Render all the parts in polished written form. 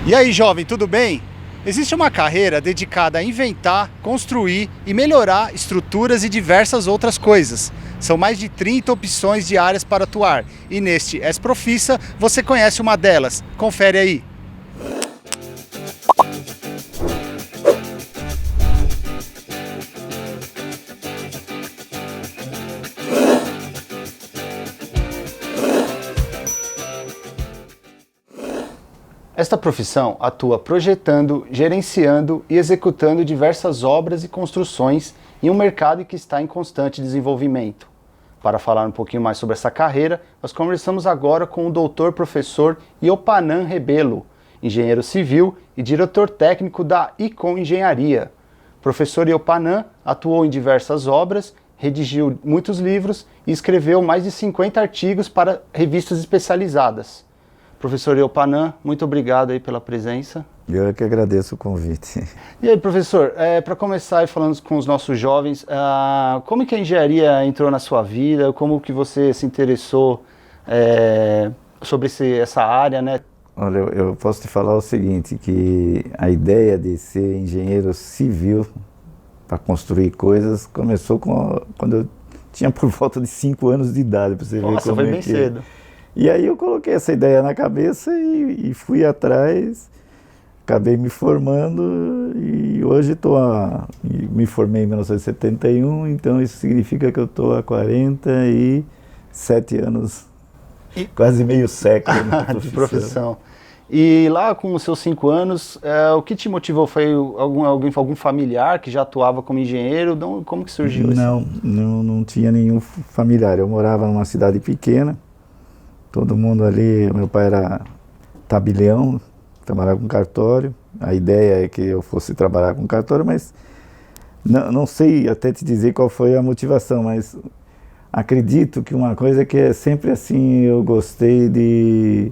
E aí, jovem, tudo bem? Existe uma carreira dedicada a inventar, construir e melhorar estruturas e diversas outras coisas. São mais de 30 opções de áreas para atuar e neste S-Profissa você conhece uma delas. Confere aí. Esta profissão atua projetando, gerenciando e executando diversas obras e construções em um mercado que está em constante desenvolvimento. Para falar um pouquinho mais sobre essa carreira, nós conversamos agora com o doutor professor Iopanã Rebelo, engenheiro civil e diretor técnico da Icom Engenharia. O professor Iopanã atuou em diversas obras, redigiu muitos livros e escreveu mais de 50 artigos para revistas especializadas. Professor Iopanã, muito obrigado aí pela presença. Eu que agradeço o convite. E aí, professor, para começar aí falando com os nossos jovens, como que a engenharia entrou na sua vida? Como que você se interessou sobre essa área, né? Olha, eu posso te falar o seguinte, que a ideia de ser engenheiro civil para construir coisas começou quando eu tinha por volta de 5 anos de idade, para você ver como Nossa, foi bem cedo. E aí eu coloquei essa ideia na cabeça e fui atrás, acabei me formando e hoje me formei em 1971, então isso significa que eu estou há 47 anos, quase meio século de profissão. E lá com os seus 5 anos, o que te motivou? Foi algum familiar que já atuava como engenheiro? Como que surgiu isso? Não tinha nenhum familiar, eu morava numa cidade pequena. Todo mundo ali, meu pai era tabelião, trabalhava com cartório. A ideia é que eu fosse trabalhar com cartório, mas não sei até te dizer qual foi a motivação, mas acredito que uma coisa que é sempre assim, eu gostei de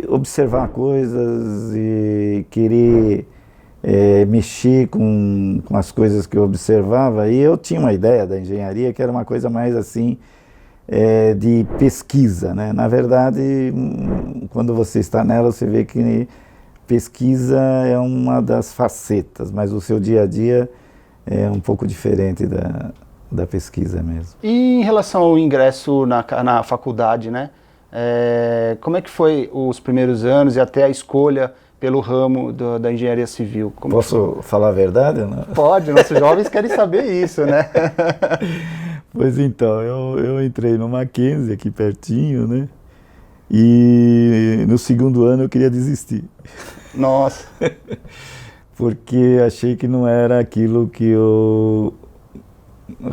observar coisas e querer mexer com as coisas que eu observava. E eu tinha uma ideia da engenharia que era uma coisa mais assim, de pesquisa, né? Na verdade, quando você está nela, você vê que pesquisa é uma das facetas, mas o seu dia a dia é um pouco diferente da pesquisa mesmo. E em relação ao ingresso na faculdade, né? Como é que foi os primeiros anos e até a escolha pelo ramo da engenharia civil? Posso falar a verdade? Não? Pode, nossos jovens querem saber isso, né? Pois então, eu entrei no Mackenzie, aqui pertinho, né? E no segundo ano eu queria desistir. Nossa! Porque achei que não era aquilo que eu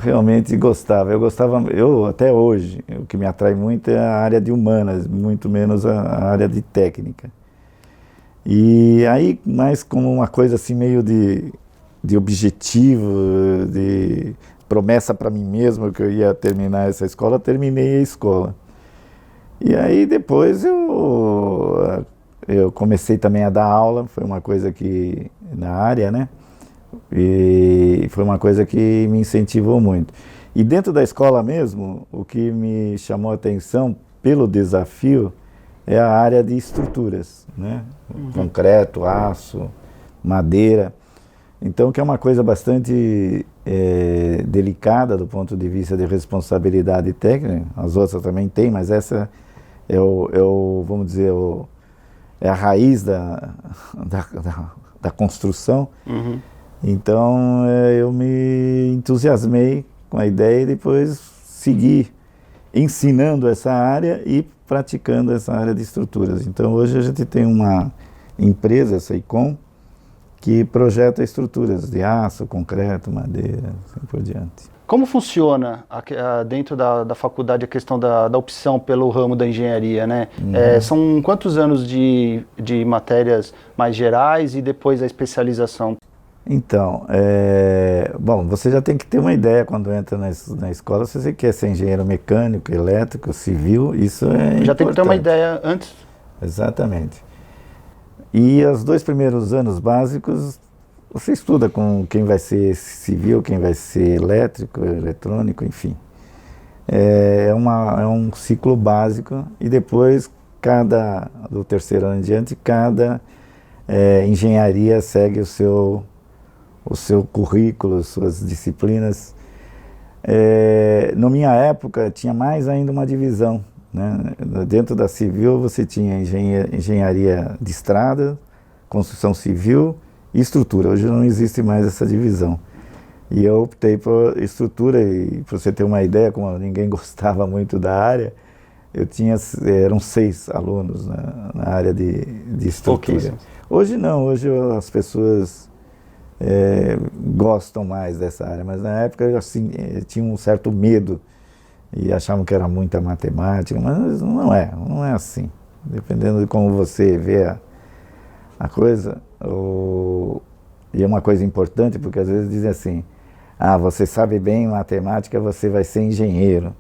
realmente gostava. Eu até hoje, o que me atrai muito é a área de humanas, muito menos a área de técnica. E aí, mais como uma coisa assim meio de objetivo, de promessa para mim mesmo que eu ia terminar essa escola, terminei a escola. E aí depois eu comecei também a dar aula, foi uma coisa que, na área, né? E foi uma coisa que me incentivou muito. E dentro da escola mesmo, o que me chamou a atenção pelo desafio é a área de estruturas, né? Concreto, aço, madeira. Então, que é uma coisa bastante delicada do ponto de vista de responsabilidade técnica. As outras também têm, mas essa vamos dizer, é a raiz da construção. Uhum. Então, eu me entusiasmei com a ideia e depois segui ensinando essa área e praticando essa área de estruturas. Então, hoje a gente tem uma empresa, essa Icom, que projeta estruturas de aço, concreto, madeira, assim por diante. Como funciona dentro da faculdade a questão da opção pelo ramo da engenharia, né? São quantos anos de matérias mais gerais e depois a especialização? Então, bom, você já tem que ter uma ideia quando entra na escola, se você quer ser engenheiro mecânico, elétrico, civil, isso é importante. Já tem que ter uma ideia antes? Exatamente. E os 2 primeiros anos básicos, você estuda com quem vai ser civil, quem vai ser elétrico, eletrônico, enfim. É um ciclo básico e depois, do terceiro ano em diante, cada engenharia segue o seu currículo, suas disciplinas. Na minha época, tinha mais ainda uma divisão, né? Dentro da civil, você tinha engenharia de estrada, construção civil e estrutura. Hoje não existe mais essa divisão. E eu optei por estrutura, e para você ter uma ideia, como ninguém gostava muito da área, eram 6 alunos na área de estrutura. Hoje não, hoje as pessoas gostam mais dessa área, mas na época assim, tinha um certo medo e achavam que era muita matemática, mas não é assim. Dependendo de como você vê a coisa, e é uma coisa importante, porque às vezes dizem assim, você sabe bem matemática, você vai ser engenheiro.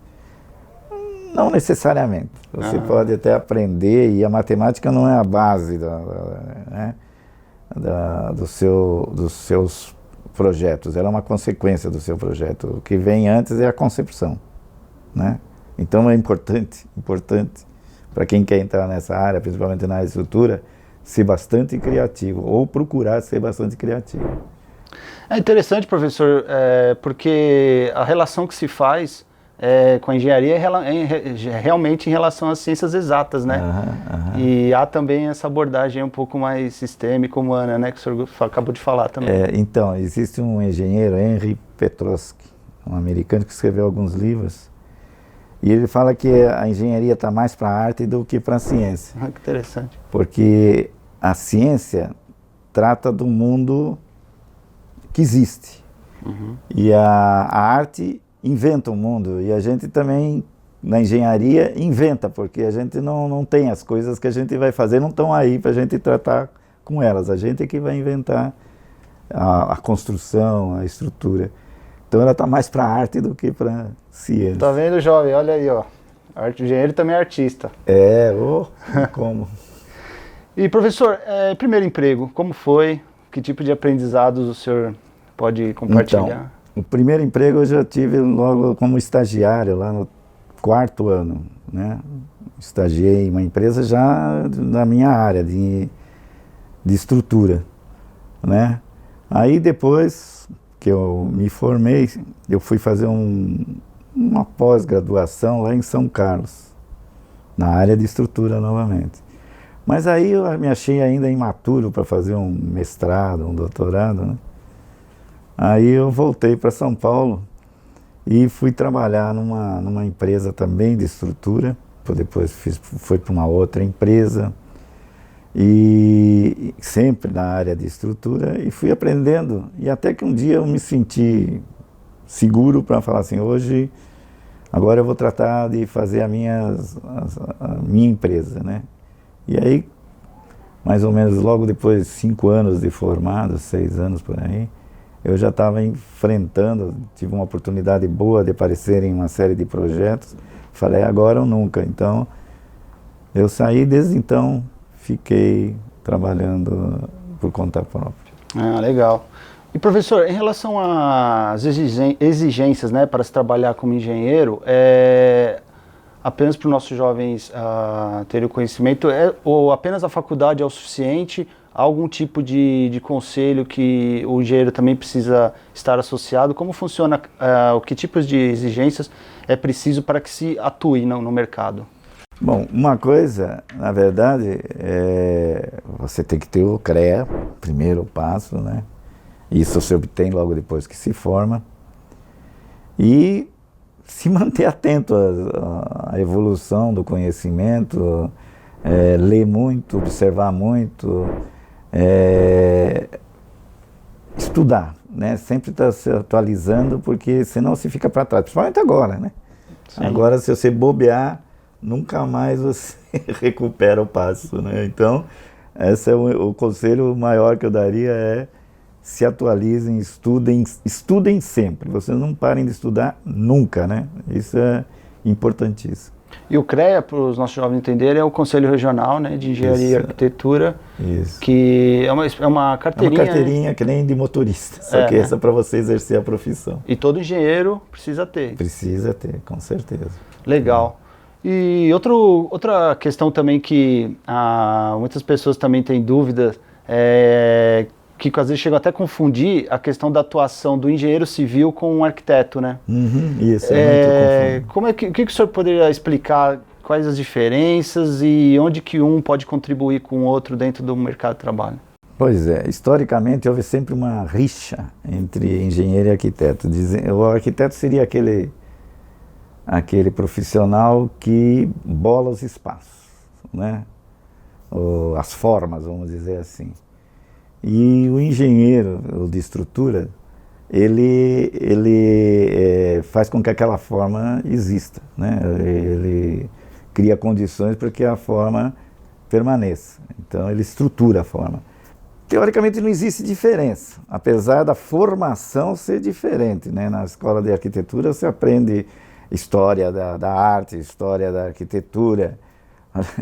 Não necessariamente. Você pode até aprender, e a matemática não é a base dos seus projetos, ela é uma consequência do seu projeto. O que vem antes é a concepção, né? Então é importante para quem quer entrar nessa área, principalmente na estrutura, ser bastante criativo, ou procurar ser bastante criativo. É interessante, professor, porque a relação que se faz com a engenharia é realmente em relação às ciências exatas, né? E há também essa abordagem um pouco mais sistêmica, humana, né? Que o senhor acabou de falar também. Então, existe um engenheiro, Henry Petroski, um americano que escreveu alguns livros, e ele fala que a engenharia está mais para a arte do que para a ciência. Que interessante. Porque a ciência trata do mundo que existe. E a arte inventa o mundo, e a gente também, na engenharia, inventa, porque a gente não tem as coisas que a gente vai fazer, não estão aí para a gente tratar com elas. A gente é que vai inventar a construção, a estrutura. Então ela está mais para a arte do que para a ciência. Tá vendo, jovem? Olha aí, ó. O engenheiro também é artista. Como? E professor, primeiro emprego, como foi? Que tipo de aprendizados o senhor pode compartilhar? Então, o primeiro emprego eu já tive logo como estagiário, lá no 4º ano, né? Estagiei em uma empresa já na minha área de estrutura, né? Aí depois que eu me formei, eu fui fazer uma pós-graduação lá em São Carlos, na área de estrutura novamente. Mas aí eu me achei ainda imaturo para fazer um mestrado, um doutorado, né? Aí eu voltei para São Paulo e fui trabalhar numa empresa também de estrutura. Depois fui para uma outra empresa, e sempre na área de estrutura, e fui aprendendo. E até que um dia eu me senti seguro para falar assim, agora eu vou tratar de fazer a minha empresa, né? E aí, mais ou menos logo depois de 5 anos de formado, 6 anos por aí, eu já estava enfrentando, tive uma oportunidade boa de aparecer em uma série de projetos. Falei, agora ou nunca. Então, eu saí, desde então, fiquei trabalhando por conta própria. Legal. E professor, em relação às exigências, né, para se trabalhar como engenheiro, apenas para os nossos jovens terem o conhecimento, ou apenas a faculdade é o suficiente? Há algum tipo de conselho que o engenheiro também precisa estar associado? Como funciona, que tipos de exigências é preciso para que se atue no mercado? Bom, uma coisa, na verdade, você tem que ter o CREA, primeiro passo, né? Isso você obtém logo depois que se forma. E se manter atento à evolução do conhecimento, ler muito, observar muito, estudar, né? Sempre estar se atualizando, porque senão você fica para trás, principalmente agora, né? Sim. Agora, se você bobear, nunca mais você recupera o passo, né? Então, esse é o conselho maior que eu daria, se atualizem, estudem sempre. Vocês não parem de estudar nunca, né? Isso é importantíssimo. E o CREA, para os nossos jovens entenderem, é o Conselho Regional, né, de Engenharia e Arquitetura, que é uma carteirinha. É uma carteirinha, né? Que nem de motorista, só que essa é para você exercer a profissão. E todo engenheiro precisa ter. Precisa ter, com certeza. Legal. E outra questão também que muitas pessoas também têm dúvidas, que às vezes chegam até a confundir a questão da atuação do engenheiro civil com um arquiteto, né? Uhum, isso, é muito confuso. O que o senhor poderia explicar quais as diferenças e onde que um pode contribuir com o outro dentro do mercado de trabalho? Pois é, historicamente houve sempre uma rixa entre engenheiro e arquiteto. O arquiteto seria aquele profissional que bola os espaços, né? Ou as formas, vamos dizer assim. E o engenheiro de estrutura, ele faz com que aquela forma exista, né? Ele cria condições para que a forma permaneça. Então ele estrutura a forma. Teoricamente não existe diferença, apesar da formação ser diferente, né? Na escola de arquitetura você aprende história da arte, história da arquitetura.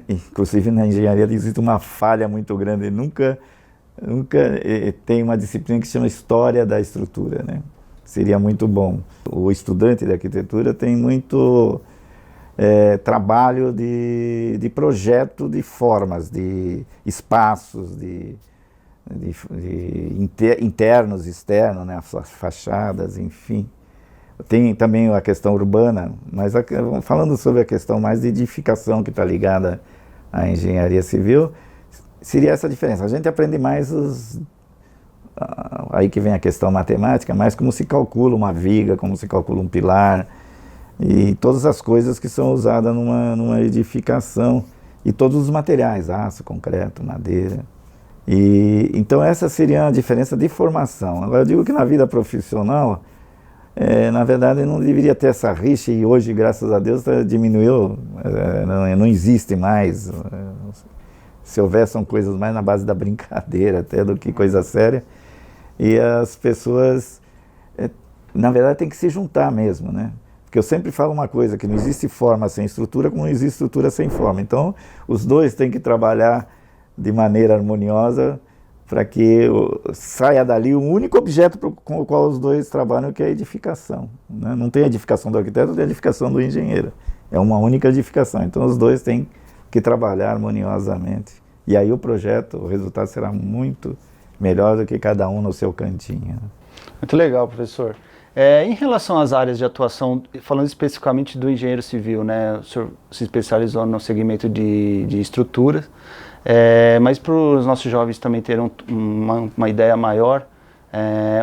Inclusive na engenharia existe uma falha muito grande, nunca tem uma disciplina que se chama História da Estrutura, né? Seria muito bom. O estudante de arquitetura tem muito trabalho de projeto de formas, de espaços, internos, externos, né? As fachadas, enfim. Tem também a questão urbana, mas falando sobre a questão mais de edificação que está ligada à engenharia civil, seria essa diferença. A gente aprende mais aí que vem a questão matemática, mais como se calcula uma viga, como se calcula um pilar, e todas as coisas que são usadas numa edificação, e todos os materiais, aço, concreto, madeira. Então essa seria a diferença de formação. Agora eu digo que na vida profissional, na verdade não deveria ter essa rixa, e hoje, graças a Deus, diminuiu, não existe mais. Se houver, são coisas mais na base da brincadeira até do que coisa séria. E as pessoas, na verdade, têm que se juntar mesmo, né? Porque eu sempre falo uma coisa, que não existe forma sem estrutura, como não existe estrutura sem forma. Então, os dois têm que trabalhar de maneira harmoniosa para que saia dali um único objeto com o qual os dois trabalham, que é a edificação, né? Não tem a edificação do arquiteto, tem a edificação do engenheiro. É uma única edificação. Então, os dois têm que trabalhar harmoniosamente. E aí o projeto, o resultado será muito melhor do que cada um no seu cantinho. Muito legal, professor. Em relação às áreas de atuação, falando especificamente do engenheiro civil, né? O senhor se especializou no segmento de estruturas, mas para os nossos jovens também terem uma ideia maior,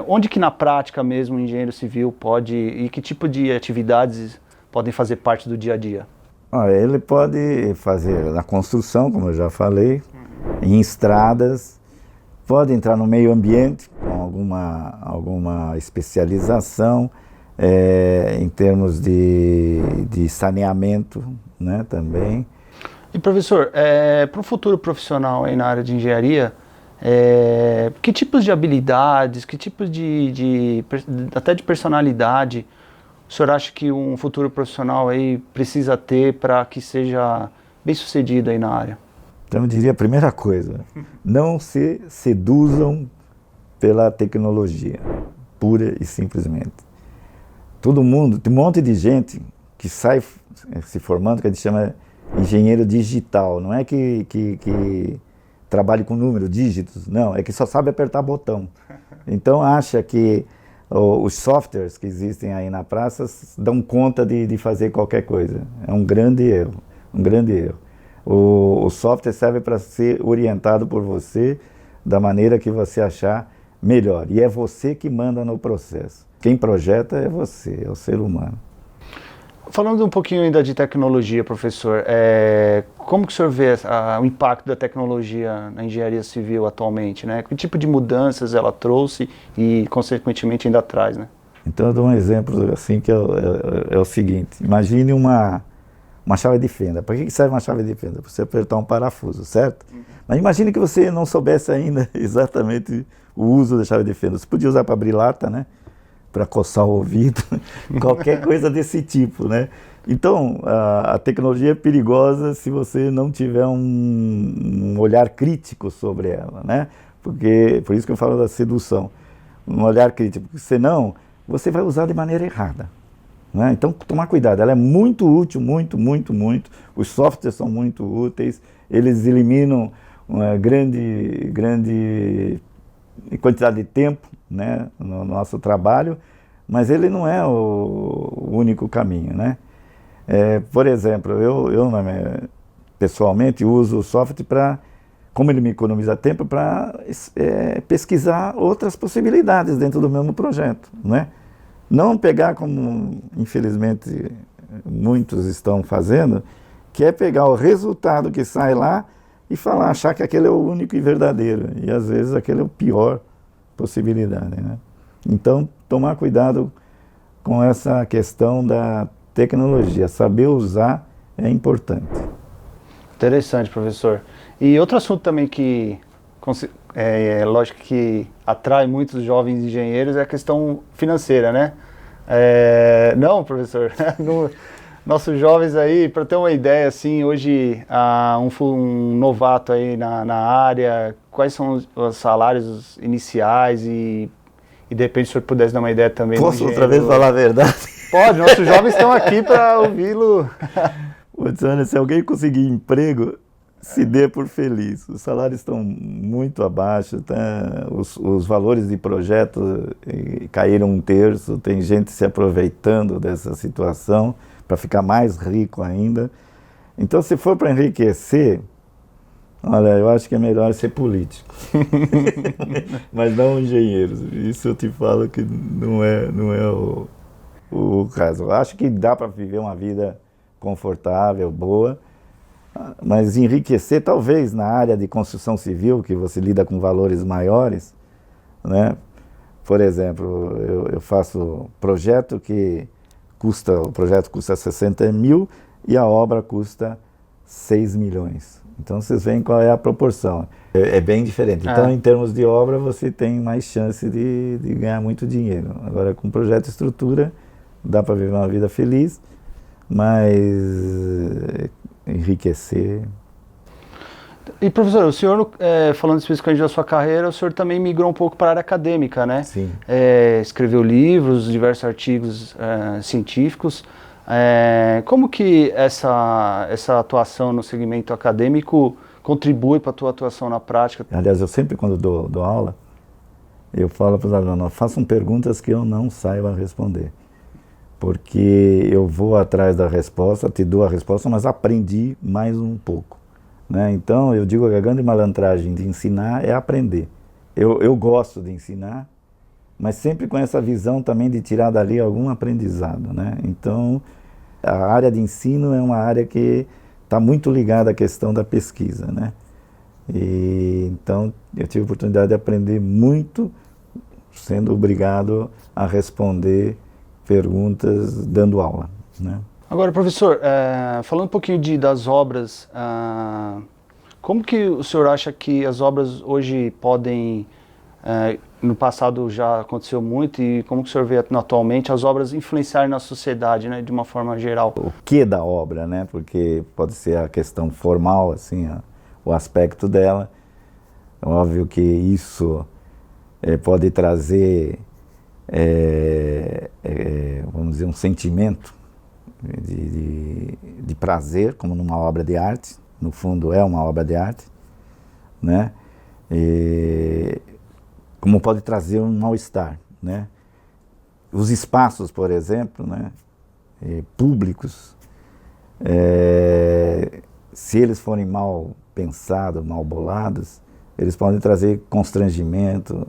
onde que na prática mesmo o engenheiro civil pode, e que tipo de atividades podem fazer parte do dia a dia? Ele pode fazer na construção, como eu já falei, em estradas, pode entrar no meio ambiente com alguma especialização, em termos de saneamento, né, também. E professor, para o futuro profissional aí na área de engenharia, que tipos de habilidades, que tipos até de personalidade o senhor acha que um futuro profissional aí precisa ter para que seja bem sucedido aí na área? Então eu diria a primeira coisa, não se seduzam pela tecnologia, pura e simplesmente. Todo mundo, tem um monte de gente que sai se formando, que a gente chama engenheiro digital, não é que trabalhe com número, dígitos, não, é que só sabe apertar botão. Então acha que os softwares que existem aí na praça dão conta de fazer qualquer coisa. É um grande erro, um grande erro. O software serve para ser orientado por você da maneira que você achar melhor. E é você que manda no processo. Quem projeta é você, é o ser humano. Falando um pouquinho ainda de tecnologia, professor, como que o senhor vê o impacto da tecnologia na engenharia civil atualmente, né? Que tipo de mudanças ela trouxe e, consequentemente, ainda traz, né? Então, eu dou um exemplo assim, que é o seguinte. Imagine uma chave de fenda. Para que serve uma chave de fenda? Para você apertar um parafuso, certo? Mas imagine que você não soubesse ainda exatamente o uso da chave de fenda. Você podia usar para abrir lata, né? Para coçar o ouvido, qualquer coisa desse tipo, né? Então, a tecnologia é perigosa se você não tiver um olhar crítico sobre ela, né? Por isso que eu falo da sedução, um olhar crítico, porque senão você vai usar de maneira errada, né? Então, tomar cuidado, ela é muito útil, muito. Os softwares são muito úteis, eles eliminam uma grande quantidade de tempo, né, no nosso trabalho, mas ele não é o único caminho, né? Por exemplo, eu pessoalmente uso o software para, como ele me economiza tempo, para pesquisar outras possibilidades dentro do mesmo projeto, né? Não pegar como, infelizmente, muitos estão fazendo, que é pegar o resultado que sai lá e achar que aquele é o único e verdadeiro. E às vezes aquele é a pior possibilidade, né? Então, tomar cuidado com essa questão da tecnologia. Saber usar é importante. Interessante, professor. E outro assunto também que lógico que atrai muitos jovens engenheiros é a questão financeira, né? Não, professor, nossos jovens aí, para ter uma ideia, assim, hoje um novato aí na área, quais são os salários iniciais e de repente o senhor pudesse dar uma ideia também. Posso outra vez falar a verdade? Pode, nossos jovens estão aqui para ouvi-lo. Olha, se alguém conseguir emprego, se dê por feliz. Os salários estão muito abaixo, tá? Os valores de projeto caíram 1/3, tem gente se aproveitando dessa situação para ficar mais rico ainda. Então, se for para enriquecer, olha, eu acho que é melhor ser político, mas não engenheiro. Isso eu te falo que não é o caso. Eu acho que dá para viver uma vida confortável, boa, mas enriquecer talvez na área de construção civil, que você lida com valores maiores, né? Por exemplo, eu faço projeto o projeto custa 60 mil e a obra custa 6 milhões. Então vocês veem qual é a proporção. É bem diferente. Então, em termos de obra, você tem mais chance de ganhar muito dinheiro. Agora, com projeto e estrutura, dá para viver uma vida feliz, mas enriquecer. E professor, o senhor, falando especificamente da sua carreira, o senhor também migrou um pouco para a área acadêmica, né? Sim. Escreveu livros, diversos artigos científicos. Como que essa atuação no segmento acadêmico contribui para a tua atuação na prática? Aliás, eu sempre, quando dou aula, eu falo para os alunos, façam perguntas que eu não saiba responder. Porque eu vou atrás da resposta, te dou a resposta, mas aprendi mais um pouco, né? Então, eu digo que a grande malandragem de ensinar é aprender. Eu gosto de ensinar, mas sempre com essa visão também de tirar dali algum aprendizado, né? Então, a área de ensino é uma área que está muito ligada à questão da pesquisa, né? Então, eu tive a oportunidade de aprender muito, sendo obrigado a responder perguntas dando aula, né? Agora, professor, falando um pouquinho das obras, como que o senhor acha que as obras hoje podem, no passado já aconteceu muito, e como que o senhor vê atualmente as obras influenciarem na sociedade, né, de uma forma geral? O que da obra, né? Porque pode ser a questão formal, assim, o aspecto dela. É óbvio que isso pode trazer vamos dizer, um sentimento de prazer, como numa obra de arte. No fundo é uma obra de arte, né? Como pode trazer um mal-estar, né? Os espaços, por exemplo, né, públicos, se eles forem mal pensados, mal bolados, eles podem trazer constrangimento,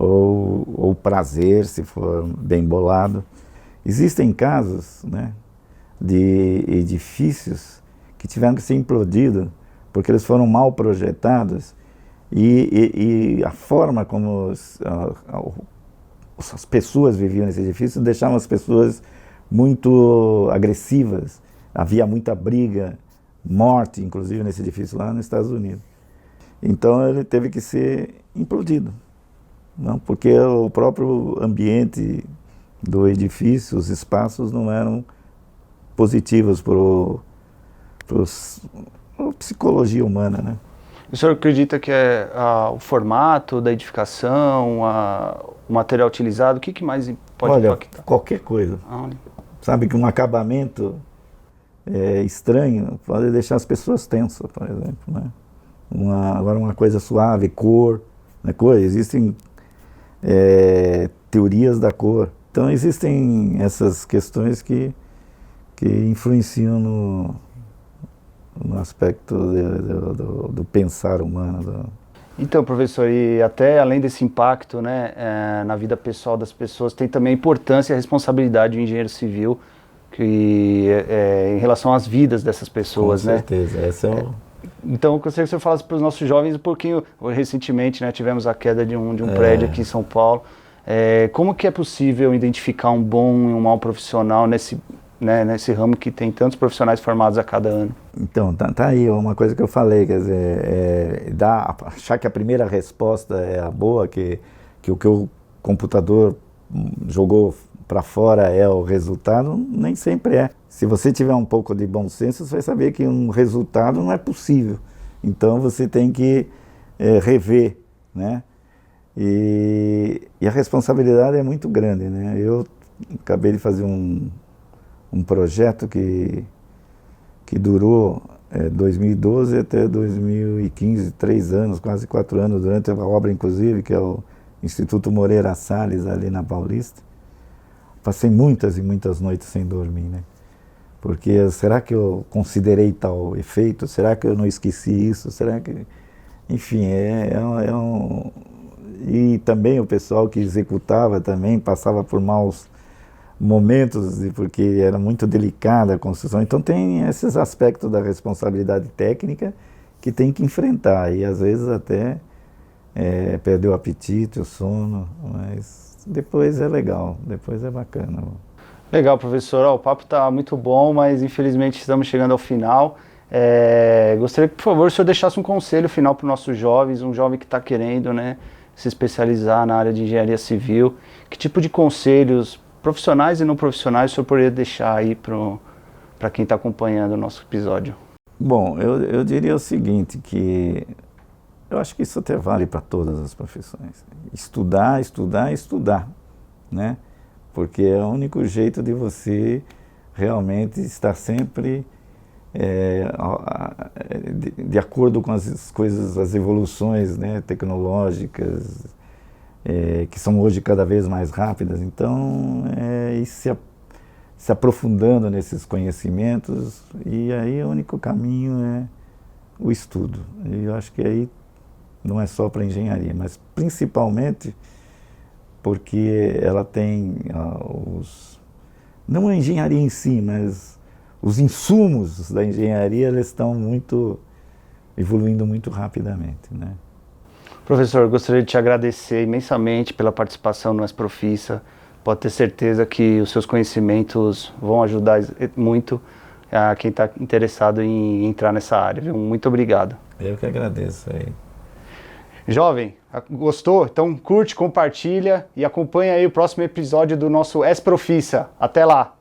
ou prazer, se for bem bolado. Existem casos, né, de edifícios que tiveram que ser implodidos porque eles foram mal projetados e a forma como as pessoas viviam nesse edifício deixavam as pessoas muito agressivas. Havia muita briga, morte, inclusive, nesse edifício lá nos Estados Unidos. Então ele teve que ser implodido. Não, porque o próprio ambiente do edifício, os espaços não eram positivos para a psicologia humana, né? O senhor acredita que o formato da edificação, o material utilizado, o que mais pode impactar? Qualquer coisa. sabe que um acabamento estranho pode deixar as pessoas tensas, por exemplo, né? Agora uma coisa suave, cor, né? Existem teorias da cor. Então existem essas questões que influenciam no aspecto do pensar humano. Então, professor, e até além desse impacto, né, na vida pessoal das pessoas, tem também a importância e a responsabilidade do engenheiro civil em relação às vidas dessas pessoas, né? Com certeza, essa é o... Então, eu gostaria que você falasse para os nossos jovens um pouquinho, recentemente, né, tivemos a queda de um prédio aqui em São Paulo. Como que é possível identificar um bom e um mau profissional nesse ramo que tem tantos profissionais formados a cada ano? Então, tá aí uma coisa que eu falei, quer dizer, achar que a primeira resposta é a boa, que o que o computador jogou para fora é o resultado, nem sempre é. Se você tiver um pouco de bom senso, você vai saber que um resultado não é possível. Então você tem que rever, né? E a responsabilidade é muito grande, né? Eu acabei de fazer um projeto que durou 2012 até 2015, 3 anos, quase 4 anos, durante a obra inclusive, que é o Instituto Moreira Salles, ali na Paulista. Passei muitas e muitas noites sem dormir, né? Porque será que eu considerei tal efeito? Será que eu não esqueci isso? Será que... Enfim, E também o pessoal que executava também passava por maus momentos, porque era muito delicada a construção. Então tem esses aspectos da responsabilidade técnica que tem que enfrentar, e às vezes até perder o apetite, o sono, mas depois é legal, depois é bacana. Legal, professor. O papo está muito bom, mas infelizmente estamos chegando ao final. Gostaria que, por favor, o senhor deixasse um conselho final para os nossos jovens, um jovem que está querendo, né, se especializar na área de engenharia civil. Que tipo de conselhos profissionais e não profissionais o senhor poderia deixar aí para quem está acompanhando o nosso episódio? Bom, eu diria o seguinte, que eu acho que isso até vale para todas as profissões. Estudar, estudar, estudar, né? Porque é o único jeito de você realmente estar sempre de acordo com as coisas, as evoluções, né, tecnológicas, que são hoje cada vez mais rápidas. Então, ir se aprofundando nesses conhecimentos, e aí o único caminho é o estudo. E eu acho que aí não é só para engenharia, mas principalmente porque ela tem não a engenharia em si, mas os insumos da engenharia, eles estão evoluindo muito rapidamente, né? Professor, gostaria de te agradecer imensamente pela participação no Esprofissa. Pode ter certeza que os seus conhecimentos vão ajudar muito a quem está interessado em entrar nessa área, viu? Muito obrigado. Eu que agradeço aí. Jovem, gostou? Então curte, compartilha e acompanha aí o próximo episódio do nosso Esprofissa. Até lá!